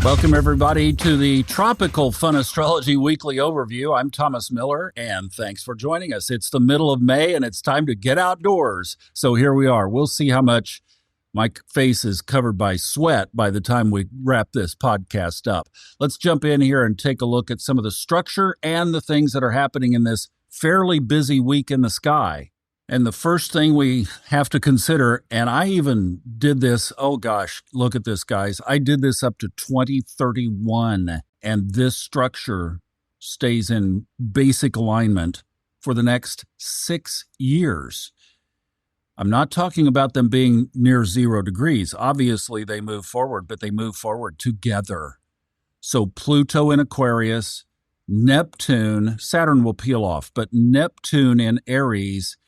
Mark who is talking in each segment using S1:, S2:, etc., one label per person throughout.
S1: Welcome, everybody, to the Tropical Fun Astrology Weekly Overview. I'm Thomas Miller, and thanks for joining us. It's the middle of May, and it's time to get outdoors. So here we are. We'll see how much my face is covered by sweat by the time we wrap this podcast up. Let's jump in here and take a look at some of the structure and the things that are happening in this fairly busy week in the sky. And the first thing we have to consider, and I even did this, oh gosh, look at this, guys. I did this up to 2031, and this structure stays in basic alignment for the next 6 years. I'm not talking about them being near 0 degrees. Obviously, they move forward, but they move forward together. So Pluto in Aquarius, Neptune, Saturn will peel off, but Neptune in Aries,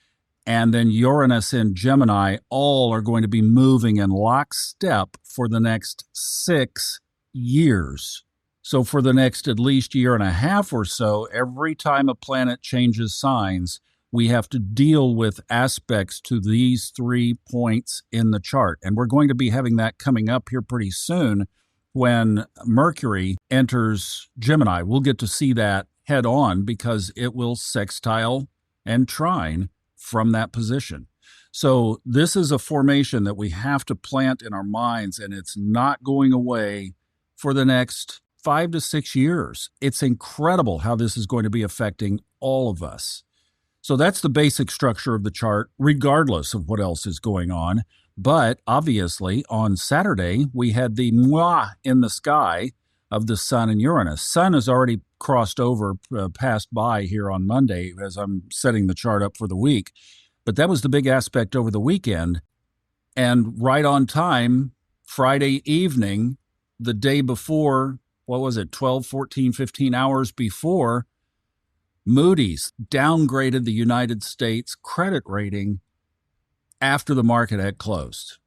S1: and then Uranus in Gemini, all are going to be moving in lockstep for the next 6 years. So for the next at least year and a half or so, every time a planet changes signs, we have to deal with aspects to these 3 points in the chart. And we're going to be having that coming up here pretty soon when Mercury enters Gemini. We'll get to see that head on because it will sextile and trine from that position. So this is a formation that we have to plant in our minds, and it's not going away for the next 5 to 6 years. It's incredible how this is going to be affecting all of us. So that's the basic structure of the chart, regardless of what else is going on. But obviously, on Saturday, we had the moi in the sky of the Sun and Uranus. Sun has already crossed over, passed by here on Monday as I'm setting the chart up for the week. But that was the big aspect over the weekend. And right on time, Friday evening, the day before, 12, 14, 15 hours before, Moodys downgraded the United States credit rating after the market had closed.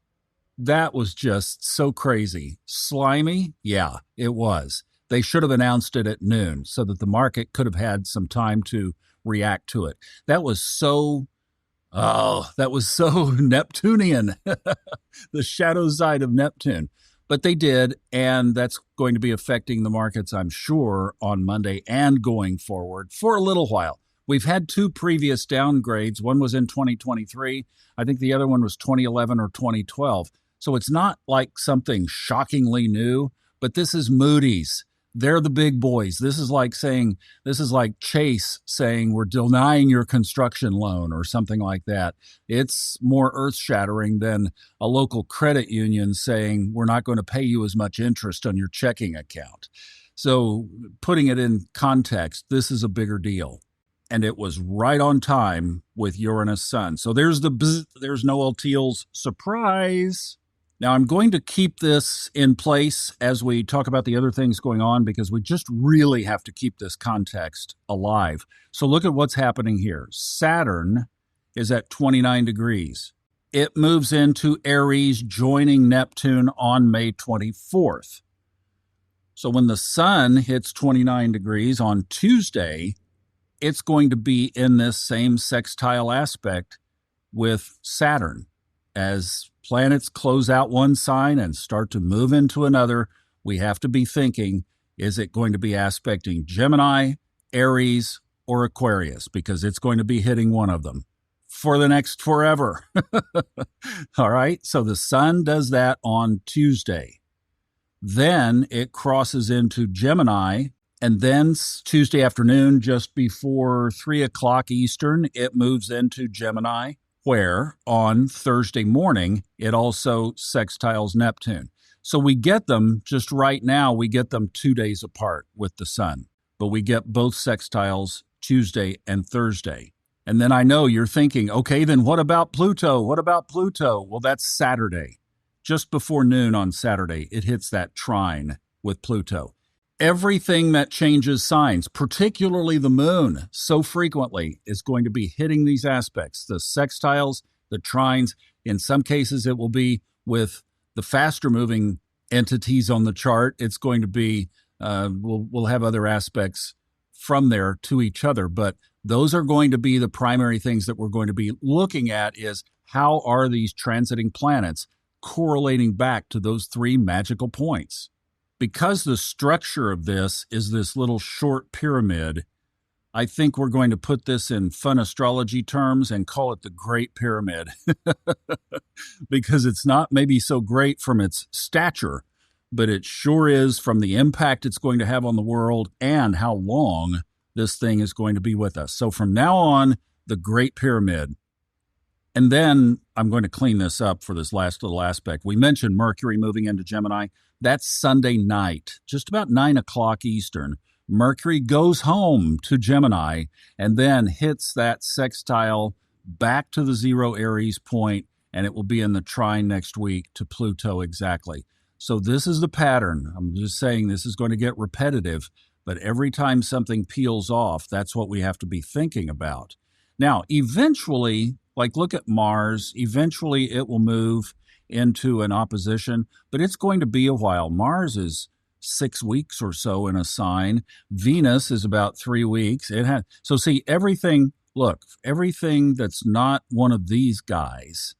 S1: That was just so crazy. Slimy? Yeah, it was. They should have announced it at noon so that the market could have had some time to react to it. That was so Neptunian, the shadow side of Neptune. But they did, and that's going to be affecting the markets, I'm sure, on Monday and going forward for a little while. We've had 2 previous downgrades. One was in 2023. I think the other one was 2011 or 2012. So it's not like something shockingly new, but this is Moodys. They're the big boys. This is like Chase saying we're denying your construction loan or something like that. It's more earth-shattering than a local credit union saying we're not going to pay you as much interest on your checking account. So putting it in context, this is a bigger deal. And it was right on time with Uranus Sun. So there's the bzz, there's Noel Teal's surprise. Now, I'm going to keep this in place as we talk about the other things going on because we just really have to keep this context alive. So look at what's happening here. Saturn is at 29 degrees. It moves into Aries, joining Neptune on May 24th. So when the Sun hits 29 degrees on Tuesday, it's going to be in this same sextile aspect with Saturn. As planets close out one sign and start to move into another, we have to be thinking, is it going to be aspecting Gemini, Aries, or Aquarius? Because it's going to be hitting one of them for the next forever. All right, so the Sun does that on Tuesday. Then it crosses into Gemini, and then Tuesday afternoon, just before 3 o'clock Eastern, it moves into Gemini, where on Thursday morning, it also sextiles Neptune. So we get them, just right now, we get them 2 days apart with the Sun. But we get both sextiles Tuesday and Thursday. And then I know you're thinking, okay, then what about Pluto? What about Pluto? Well, that's Saturday. Just before noon on Saturday, it hits that trine with Pluto. Everything that changes signs, particularly the moon, so frequently is going to be hitting these aspects, the sextiles, the trines. In some cases, it will be with the faster moving entities on the chart. It's going to be, we'll have other aspects from there to each other, but those are going to be the primary things that we're going to be looking at is how are these transiting planets correlating back to those 3 magical points? because the structure of this is this little short pyramid, I think we're going to put this in fun astrology terms and call it the Great Pyramid because it's not maybe so great from its stature, but it sure is from the impact it's going to have on the world and how long this thing is going to be with us. So from now on, the Great Pyramid. And then I'm going to clean this up for this last little aspect. We mentioned Mercury moving into Gemini. That's Sunday night, just about 9 o'clock Eastern. Mercury goes home to Gemini and then hits that sextile back to the 0 Aries point, and it will be in the trine next week to Pluto exactly. So this is the pattern. I'm just saying this is going to get repetitive, but every time something peels off, that's what we have to be thinking about. Now, eventually, like look at Mars, eventually it will move into an opposition, but it's going to be a while. Mars is 6 weeks or so in a sign. Venus is about 3 weeks. So see, everything that's not one of these guys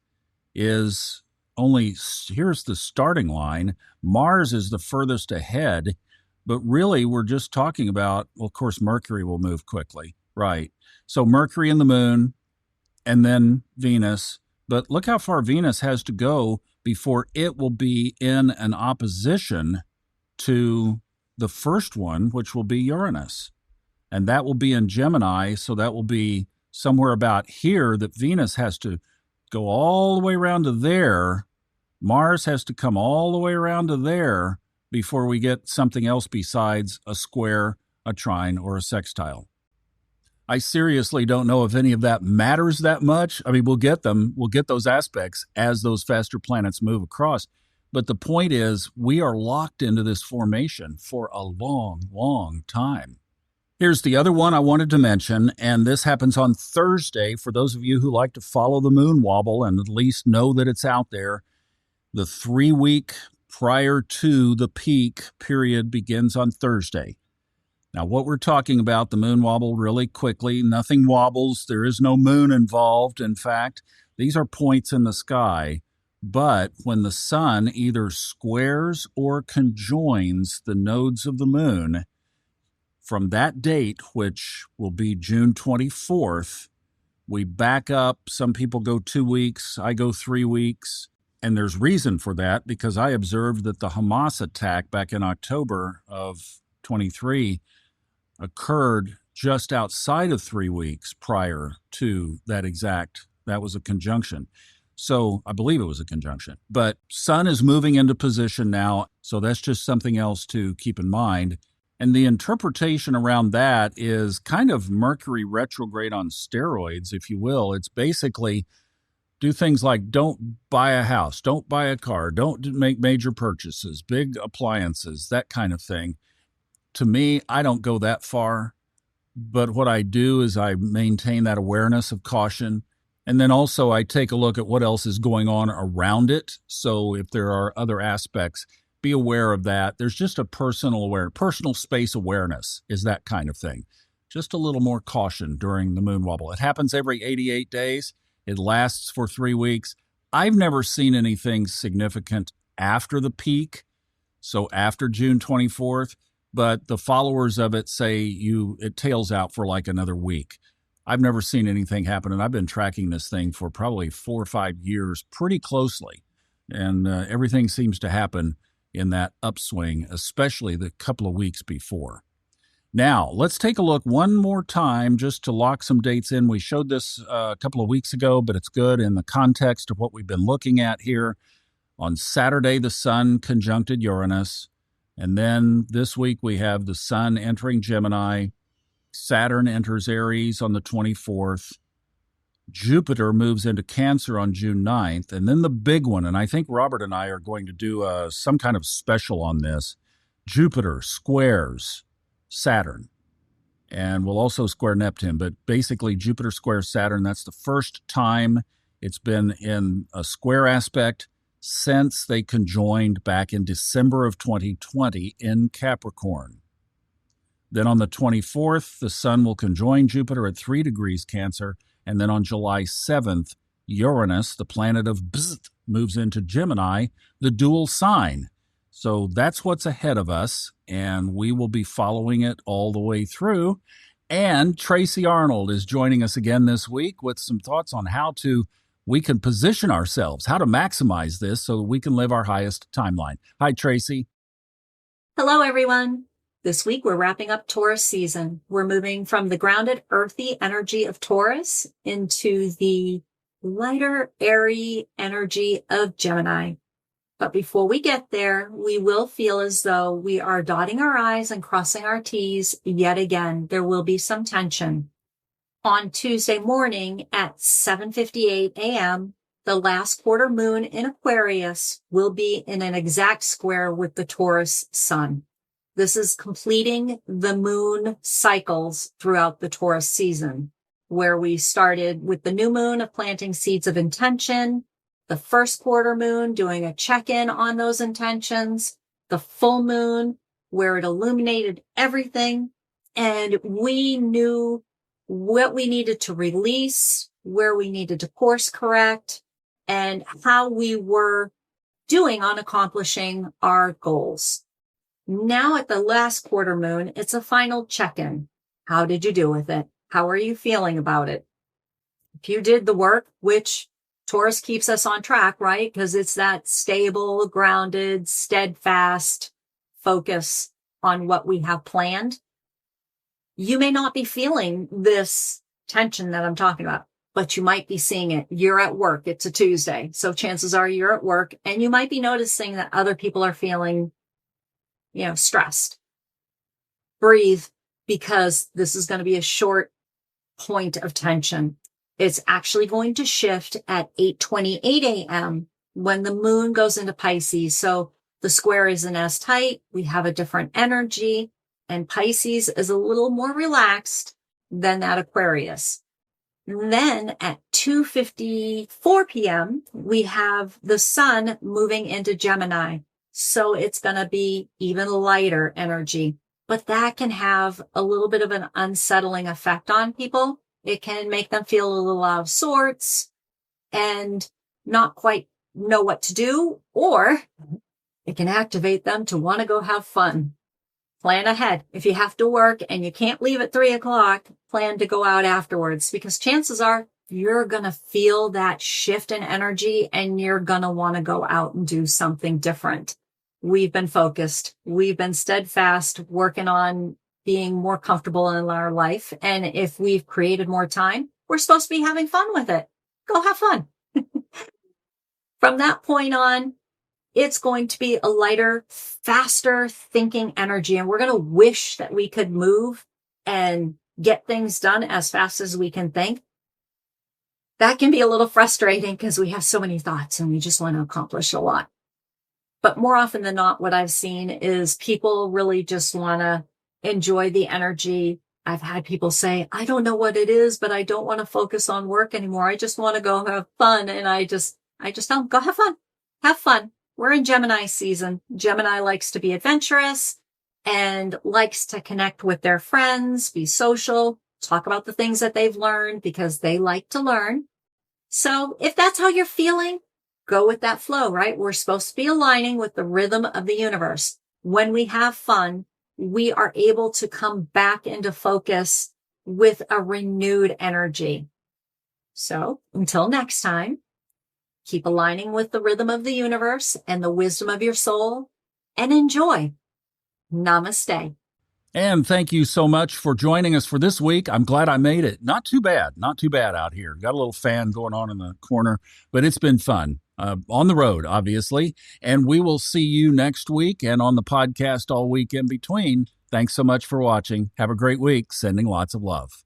S1: is only, here's the starting line. Mars is the furthest ahead, but really we're just talking about, well, of course, Mercury will move quickly, right? So Mercury and the moon, and then Venus. But look how far Venus has to go before it will be in an opposition to the first one, which will be Uranus. And that will be in Gemini, so that will be somewhere about here that Venus has to go all the way around to there. Mars has to come all the way around to there before we get something else besides a square, a trine, or a sextile. I seriously don't know if any of that matters that much. I mean, we'll get those aspects as those faster planets move across. But the point is, we are locked into this formation for a long, long time. Here's the other one I wanted to mention, and this happens on Thursday. For those of you who like to follow the Moon Wobble and at least know that it's out there, the 3-week prior to the peak period begins on Thursday. Now, what we're talking about, the Moon Wobble, really quickly, nothing wobbles. There is no moon involved. In fact, these are points in the sky. But when the sun either squares or conjoins the nodes of the moon, from that date, which will be June 24th, we back up. Some people go 2 weeks. I go 3 weeks. And there's reason for that because I observed that the Hamas attack back in October of 23 occurred just outside of 3 weeks prior to that was a conjunction. So I believe it was a conjunction. But Sun is moving into position now, so that's just something else to keep in mind. And the interpretation around that is kind of Mercury retrograde on steroids, if you will. It's basically do things like don't buy a house, don't buy a car, don't make major purchases, big appliances, that kind of thing. To me, I don't go that far. But what I do is I maintain that awareness of caution. And then also I take a look at what else is going on around it. So if there are other aspects, be aware of that. There's just a personal space awareness is that kind of thing. Just a little more caution during the Moon Wobble. It happens every 88 days. It lasts for 3 weeks. I've never seen anything significant after the peak, so after June 24th, but the followers of it say it tails out for like another week. I've never seen anything happen, and I've been tracking this thing for probably 4 or 5 years pretty closely, and everything seems to happen in that upswing, especially the couple of weeks before. Now, let's take a look one more time just to lock some dates in. We showed this a couple of weeks ago, but it's good in the context of what we've been looking at here. On Saturday, the Sun conjuncted Uranus, and then this week we have the Sun entering Gemini. Saturn enters Aries on the 24th. Jupiter moves into Cancer on June 9th. And then the big one, and I think Robert and I are going to do some kind of special on this. Jupiter squares Saturn. And we'll also square Neptune. But basically, Jupiter squares Saturn. That's the first time it's been in a square aspect since they conjoined back in December of 2020 in Capricorn. Then on the 24th, the Sun will conjoin Jupiter at 3 degrees Cancer. And then on July 7th, Uranus, the planet of Bzzzzt, moves into Gemini, the dual sign. So that's what's ahead of us, and we will be following it all the way through. And Tracy Arnold is joining us again this week with some thoughts on how we can position ourselves, how to maximize this so we can live our highest timeline. Hi, Tracy.
S2: Hello, everyone. This week, we're wrapping up Taurus season. We're moving from the grounded, earthy energy of Taurus into the lighter, airy energy of Gemini. But before we get there, we will feel as though we are dotting our I's and crossing our T's yet again. There will be some tension. On Tuesday morning at 7:58 a.m., the last quarter moon in Aquarius will be in an exact square with the Taurus sun. This is completing the moon cycles throughout the Taurus season, where we started with the new moon of planting seeds of intention, the first quarter moon doing a check-in on those intentions, the full moon where it illuminated everything, and we knew what we needed to release, where we needed to course correct, and how we were doing on accomplishing our goals. Now at the last quarter moon, it's a final check-in. How did you do with it? How are you feeling about it? If you did the work, which Taurus keeps us on track, right? Because it's that stable, grounded, steadfast focus on what we have planned. You may not be feeling this tension that I'm talking about, but you might be seeing it. You're at work. It's a Tuesday. So chances are you're at work and you might be noticing that other people are feeling, stressed. Breathe, because this is going to be a short point of tension. It's actually going to shift at 8:28 a.m. when the moon goes into Pisces. So the square isn't as tight. We have a different energy, and Pisces is a little more relaxed than that Aquarius. And then at 2:54 p.m., we have the sun moving into Gemini. So it's going to be even lighter energy, but that can have a little bit of an unsettling effect on people. It can make them feel a little out of sorts and not quite know what to do, or it can activate them to want to go have fun. Plan ahead. If you have to work and you can't leave at 3:00, plan to go out afterwards, because chances are you're going to feel that shift in energy and you're going to want to go out and do something different. We've been focused. We've been steadfast, working on being more comfortable in our life. And if we've created more time, we're supposed to be having fun with it. Go have fun. From that point on, it's going to be a lighter, faster thinking energy. And we're going to wish that we could move and get things done as fast as we can think. That can be a little frustrating because we have so many thoughts and we just want to accomplish a lot. But more often than not, what I've seen is people really just want to enjoy the energy. I've had people say, I don't know what it is, but I don't want to focus on work anymore. I just want to go have fun. And I just tell them, go have fun. Have fun. We're in Gemini season. Gemini likes to be adventurous and likes to connect with their friends, be social, talk about the things that they've learned because they like to learn. So if that's how you're feeling, go with that flow, right? We're supposed to be aligning with the rhythm of the universe. When we have fun, we are able to come back into focus with a renewed energy. So until next time, keep aligning with the rhythm of the universe and the wisdom of your soul, and enjoy. Namaste.
S1: And thank you so much for joining us for this week. I'm glad I made it. Not too bad out here. Got a little fan going on in the corner, but it's been fun. On the road, obviously. And we will see you next week and on the podcast all week in between. Thanks so much for watching. Have a great week. Sending lots of love.